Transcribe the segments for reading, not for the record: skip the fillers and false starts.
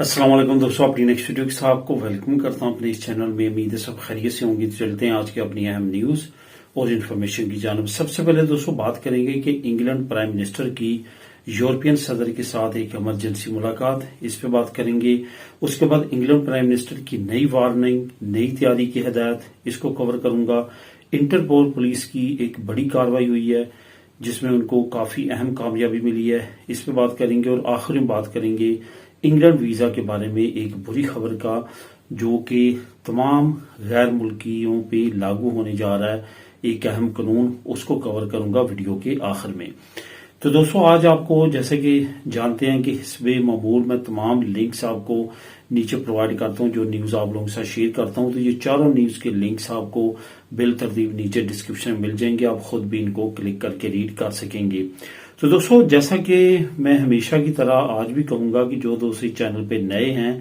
अस्सलाम वालेकुम दोस्तों, अपनी नेक्स्ट वीडियो के साथ आपको वेलकम करता हूं अपने इस चैनल में। उम्मीद है सब खैरियत से होंगी। तो चलते हैं आज की अपनी अहम न्यूज और इन्फॉर्मेशन की जानब। सबसे पहले दोस्तों बात करेंगे कि इंग्लैंड प्राइम मिनिस्टर की यूरोपियन सदर के साथ एक इमरजेंसी मुलाकात, इस पे बात करेंगे। उसके बाद इंग्लैंड प्राइम मिनिस्टर की नई वार्निंग, नई तैयारी की हिदायत, इसको कवर करूंगा। इंटरपोल पुलिस की एक बड़ी कार्रवाई हुई है जिसमें उनको काफी अहम कामयाबी मिली है, इस पे बात करेंगे। और आखिर में बात करेंगे इंग्लैंड वीजा के बारे में, एक बुरी खबर का, जो कि तमाम गैर मुल्कियों पे लागू होने जा रहा है, एक अहम कानून, उसको कवर करूंगा वीडियो के आखिर में। तो दोस्तों आज आपको, जैसे कि जानते हैं कि हिस्बे मामूल में तमाम लिंक्स आपको नीचे प्रोवाइड करता हूं, जो न्यूज आप लोगों के साथ शेयर करता हूं। तो ये चारों न्यूज के लिंक्स आपको बिल तरतीब नीचे डिस्क्रिप्शन में मिल जाएंगे, आप खुद भी इनको क्लिक करके रीड कर सकेंगे। तो दोस्तों जैसा कि मैं हमेशा की तरह आज भी कहूंगा कि जो दोस्त इस चैनल पे नए हैं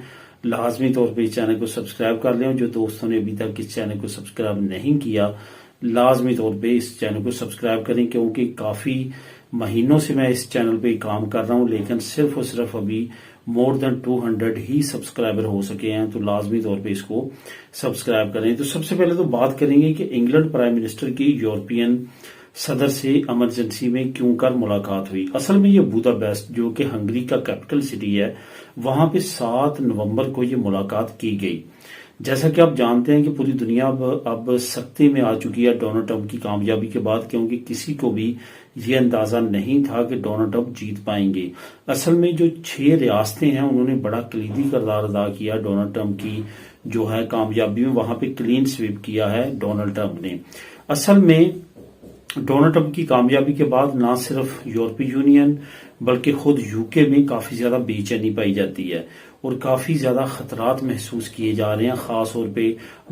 लाजमी तौर पे इस चैनल को सब्सक्राइब कर लें, और जो दोस्तों ने अभी तक इस चैनल को सब्सक्राइब नहीं किया लाजमी तौर पे इस चैनल को सब्सक्राइब करें, क्योंकि काफी महीनों से मैं इस चैनल पे काम कर रहा हूं, लेकिन सिर्फ और सिर्फ अभी मोर देन 200 ही सब्सक्राइबर हो सके हैं। तो लाजमी तौर पे इसको सब्सक्राइब करें। तो सबसे पहले तो बात करेंगे कि इंग्लैंड प्राइम मिनिस्टर की यूरोपियन सदर से इमरजेंसी में क्यों कर मुलाकात हुई। असल में ये बुदापेस्ट, जो कि हंगरी का कैपिटल सिटी है, वहां पे 7 नवंबर को ये मुलाकात की गई। जैसा कि आप जानते हैं कि पूरी दुनिया अब सख्ती में आ चुकी है डोनाल्ड ट्रंप की कामयाबी के बाद, क्योंकि किसी को भी ये अंदाजा नहीं था कि डोनाल्ड ट्रंप जीत पाएंगे। असल में जो 6 रियासतें हैं उन्होंने बड़ा कलीदी किरदार अदा किया डोनाल्ड ट्रंप की जो है कामयाबी में। वहां पे क्लीन स्वीप किया है डोनाल्ड ट्रंप ने। असल में डोनाल्ड ट्रंप की कामयाबी के बाद ना सिर्फ यूरोपीय यूनियन बल्कि खुद यूके में काफी ज्यादा बेचैनी पाई जाती है और काफी ज्यादा खतरात महसूस किए जा रहे हैं। खास तौर पे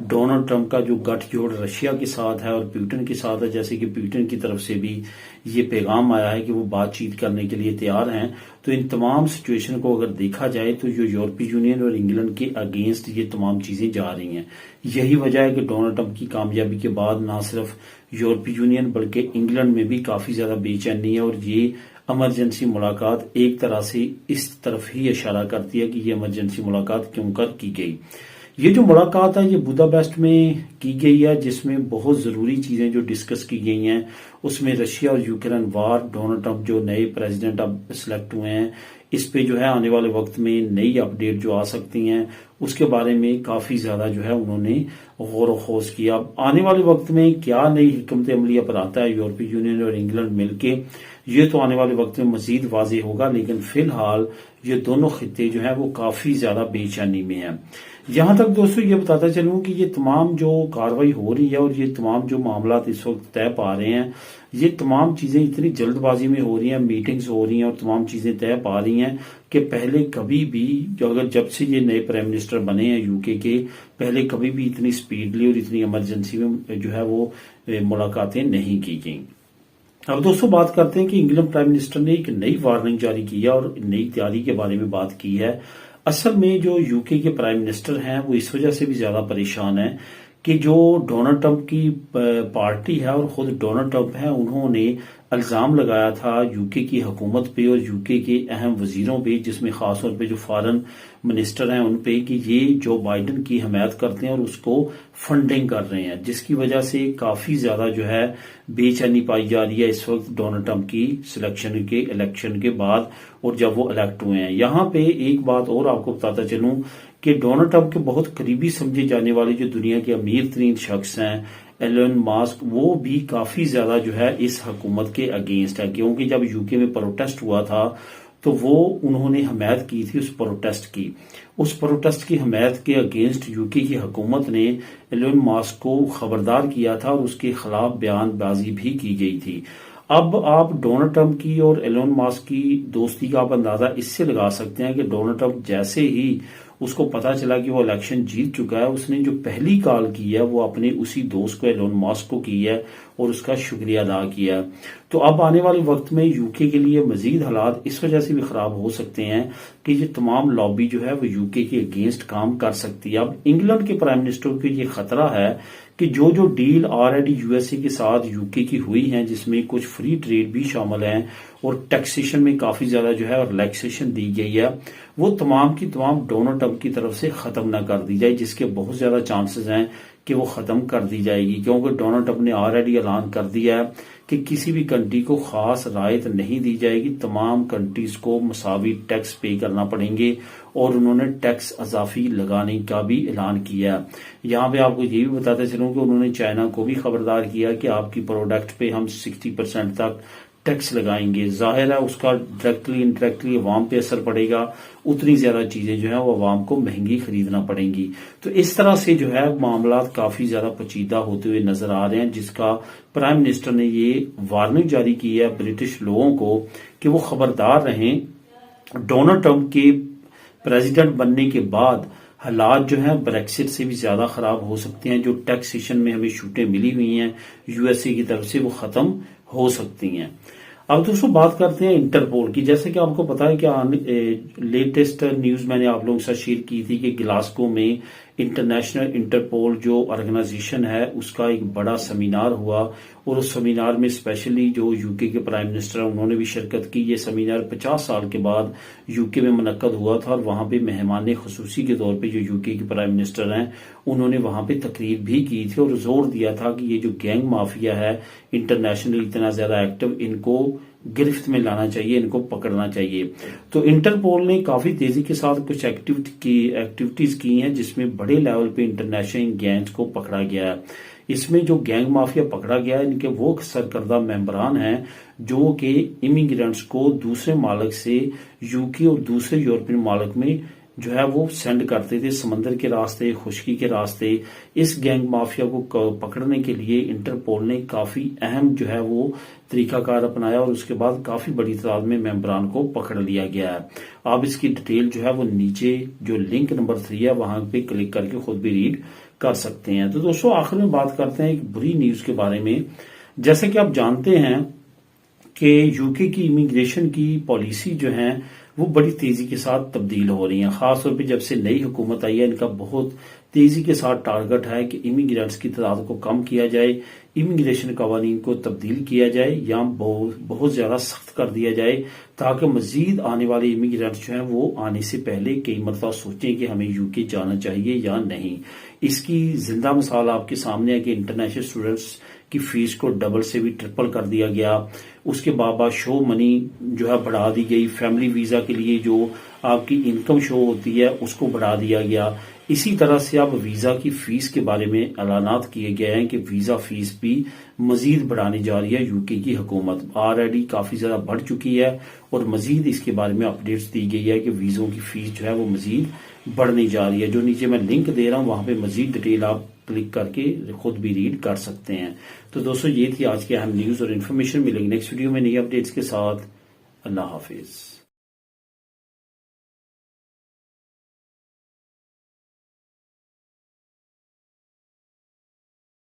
डोनाल्ड ट्रंप का जो गठजोड़ रशिया के साथ है और पुतिन के साथ है, जैसे कि पुतिन की तरफ से भी ये पैगाम आया है कि वो बातचीत करने के लिए तैयार हैं। तो इन तमाम सिचुएशन को अगर देखा जाए तो जो यूरोपीय यूनियन और इंग्लैंड के अगेंस्ट ये तमाम चीजें जा रही हैं। यही वजह है कि डोनाल्ड ट्रंप की कामयाबी के बाद ना सिर्फ यूरोपीय यूनियन बल्कि इंग्लैंड में भी काफी ज्यादा बेचैनी है, और ये इमरजेंसी मुलाकात एक तरह से इस तरफ ही इशारा करती है कि ये इमरजेंसी मुलाकात क्यों कर की गई। ये जो मुलाकात है ये बुदापेस्ट में की गई है, जिसमें बहुत जरूरी चीजें जो डिस्कस की गई हैं उसमें रशिया और यूक्रेन वार, डोनाल्ड ट्रंप जो नए प्रेसिडेंट अब सिलेक्ट हुए हैं, इस पे जो है आने वाले वक्त में नई अपडेट जो आ सकती हैं उसके बारे में काफी ज्यादा जो है उन्होंने गौर खोज किया। अब आने वाले वक्त में क्या नई हिकमत अमलिया पर आता है यूरोपीय यूनियन और इंग्लैंड मिलके, ये तो आने वाले वक्त में मजीद वाजे होगा, लेकिन फिलहाल ये दोनों खित्ते जो है वो काफी ज्यादा बेचैनी में हैं। यहां तक दोस्तों ये बताता चलूं कि ये तमाम जो कार्रवाई हो रही है और ये तमाम जो मामला इस वक्त तय पा रहे हैं, ये तमाम चीजें इतनी जल्दबाजी में हो रही हैं, मीटिंग्स हो रही हैं और तमाम चीजें तय पा रही हैं कि पहले कभी भी जब से ये नए प्राइम मिनिस्टर बने हैं यूके के, पहले कभी भी इतनी स्पीडली और इतनी इमरजेंसी में जो है वो मुलाकातें नहीं की गई। अब दोस्तों बात करते हैं कि इंग्लैंड प्राइम मिनिस्टर ने एक नई वार्निंग जारी की है और नई तैयारी के बारे में बात की है। असल में जो यूके के प्राइम मिनिस्टर हैं वो इस वजह से भी ज्यादा परेशान है कि जो डोनाल्ड ट्रंप की पार्टी है और खुद डोनाल्ड ट्रंप है, उन्होंने इल्जाम लगाया था यूके की हुकूमत पे और यूके के अहम वजीरों पे, जिसमें खासतौर पे जो फॉरेन मिनिस्टर हैं उन पे, कि ये जो बाइडन की हमायत करते हैं और उसको फंडिंग कर रहे हैं, जिसकी वजह से काफी ज्यादा जो है बेचैनी पाई जा रही है इस वक्त डोनाल्ड ट्रंप की सिलेक्शन के इलेक्शन के बाद और जब वो इलेक्ट हुए हैं। यहाँ पे एक बात और आपको बताता चलूं कि डोनाल्ड ट्रंप के बहुत करीबी समझे जाने वाले जो दुनिया के अमीर तरीन शख्स हैं एलन मास्क, वो भी काफी ज्यादा जो है इस हुकूमत के अगेंस्ट है, क्योंकि जब यूके में प्रोटेस्ट हुआ था तो वो उन्होंने हमायत की थी उस प्रोटेस्ट की हमायत के अगेंस्ट यूके की हुकूमत ने एलन मास्क को खबरदार किया था और उसके खिलाफ बयानबाजी भी की गई थी। अब आप डोनाल्ड ट्रंप की और एलन मास्क की दोस्ती का आप अंदाजा इससे लगा सकते हैं कि डोनाल्ड ट्रंप जैसे ही उसको पता चला कि वो इलेक्शन जीत चुका है, उसने जो पहली कॉल की है वो अपने उसी दोस्त को एलन मास्क को की है और उसका शुक्रिया अदा किया। तो अब आने वाले वक्त में यूके के लिए मजीद हालात इस वजह से भी खराब हो सकते हैं कि ये तमाम लॉबी जो है वो यूके के अगेंस्ट काम कर सकती है। अब इंग्लैंड के प्राइम मिनिस्टर को ये खतरा है کہ جو deal already U S A کے ساتھ یو کے کی ہوئی ہیں، جس میں کچھ فری ٹریڈ بھی شامل ہیں اور ٹیکسیشن میں کافی زیادہ جو ہے ریلیکسیشن دی گئی ہے، وہ تمام کی تمام ڈونلڈ ٹرمپ کی طرف سے ختم نہ کر دی جائے، جس کے بہت زیادہ چانسز ہیں کہ وہ ختم کر دی جائے گی، کیونکہ ڈونلڈ ٹرمپ نے آلریڈی اعلان کر دیا ہے کہ کسی بھی کنٹری کو خاص رعایت نہیں دی جائے گی، تمام کنٹریز کو مساوی ٹیکس پے کرنا پڑیں گے، اور انہوں نے ٹیکس اضافی لگانے کا بھی اعلان کیا ہے۔ یہاں پہ آپ کو یہ بھی بتاتے چلوں کہ انہوں نے چائنا کو بھی خبردار کیا کہ آپ کی پروڈکٹ پہ ہم 60% تک ٹیکس لگائیں گے۔ ظاہر ہے اس کا ڈائریکٹلی انڈائریکٹلی عوام پہ اثر پڑے گا، اتنی زیادہ چیزیں جو ہیں وہ عوام کو مہنگی خریدنا پڑیں گی۔ تو اس طرح سے جو ہے معاملات کافی زیادہ پیچیدہ ہوتے ہوئے نظر آ رہے ہیں، جس کا پرائم منسٹر نے یہ وارننگ جاری کی ہے برٹش لوگوں کو کہ وہ خبردار رہیں۔ ڈونلڈ ٹرمپ کے پریزیڈنٹ بننے کے بعد حالات جو ہیں بریکسٹ سے بھی زیادہ خراب ہو سکتے ہیں، جو ٹیکسیشن میں ہمیں چھوٹیں ملی ہوئی ہیں یو ایس اے کی طرف سے، وہ ختم ہو سکتی ہیں۔ اب دوستوں بات کرتے ہیں انٹرپول کی۔ جیسے کہ آپ کو پتا ہے کہ لیٹسٹ نیوز میں نے آپ لوگوں کے ساتھ شیئر کی تھی کہ گلاسگو میں انٹرنیشنل انٹرپول جو آرگنائزیشن ہے اس کا ایک بڑا سیمینار ہوا، اور اس سیمینار میں اسپیشلی جو یو کے پرائم منسٹر ہیں انہوں نے بھی شرکت کی۔ یہ سیمینار 50 سال کے بعد یو کے میں منعقد ہوا تھا، اور وہاں پہ مہمان خصوصی کے طور پہ جو یو کے پرائم منسٹر ہیں انہوں نے وہاں پہ تقریر بھی کی تھی، اور زور دیا تھا کہ یہ جو گینگ مافیا ہے انٹرنیشنل اتنا زیادہ ایکٹیو، ان کو گرفت میں لانا چاہیے، ان کو پکڑنا چاہیے۔ تو انٹرپول نے کافی تیزی کے ساتھ کچھ ایکٹیویٹیز کی ہیں، جس میں بڑے لیول پہ انٹرنیشنل گینگز کو پکڑا گیا ہے۔ اس میں جو گینگ مافیا پکڑا گیا ہے ان کے وہ سرکردہ ممبران ہیں جو کہ امیگرینٹس کو دوسرے مالک سے یو کے اور دوسرے یورپین مالک میں جو ہے وہ سینڈ کرتے تھے، سمندر کے راستے، خشکی کے راستے۔ اس گینگ مافیا کو پکڑنے کے لیے انٹرپول نے کافی اہم جو ہے وہ طریقہ کار اپنایا، اور اس کے بعد کافی بڑی تعداد میں ممبران کو پکڑ لیا گیا ہے۔ آپ اس کی ڈیٹیل جو ہے وہ نیچے جو لنک نمبر 3 ہے وہاں پہ کلک کر کے خود بھی ریڈ کر سکتے ہیں۔ تو دوستوں آخر میں بات کرتے ہیں ایک بری نیوز کے بارے میں۔ جیسے کہ آپ جانتے ہیں کہ یو کے کی امیگریشن کی پالیسی جو ہیں وہ بڑی تیزی کے ساتھ تبدیل ہو رہی ہیں، خاص طور پہ جب سے نئی حکومت آئی ہے ان کا بہت تیزی کے ساتھ ٹارگٹ ہے کہ امیگرینٹس کی تعداد کو کم کیا جائے، امیگریشن قوانین کو تبدیل کیا جائے یا بہت زیادہ سخت کر دیا جائے، تاکہ مزید آنے والے امیگرینٹس جو ہیں وہ آنے سے پہلے کئی مرتبہ سوچیں کہ ہمیں یو کے جانا چاہیے یا نہیں۔ اس کی زندہ مثال آپ کے سامنے ہے کہ انٹرنیشنل اسٹوڈنٹس کی فیس کو ڈبل سے بھی ٹرپل کر دیا گیا، اس کے بعد شو منی جو ہے بڑھا دی گئی، فیملی ویزا کے لیے جو آپ کی انکم شو ہوتی ہے اس کو بڑھا دیا گیا۔ اسی طرح سے اب ویزا کی فیس کے بارے میں اعلانات کیے گئے ہیں کہ ویزا فیس بھی مزید بڑھانے جا رہی ہے یو کے کی حکومت، آلریڈی کافی زیادہ بڑھ چکی ہے، اور مزید اس کے بارے میں اپڈیٹس دی گئی ہے کہ ویزوں کی فیس جو ہے وہ مزید بڑھنے جا رہی ہے۔ جو نیچے میں لنک دے رہا ہوں وہاں پہ مزید ڈیٹیل آپ کلک کر کے خود بھی ریڈ کر سکتے ہیں۔ تو دوستو یہ تھی آج کی اہم نیوز اور انفارمیشن، ملیں گے نیکسٹ ویڈیو میں نئی اپڈیٹس کے ساتھ۔ اللہ حافظ۔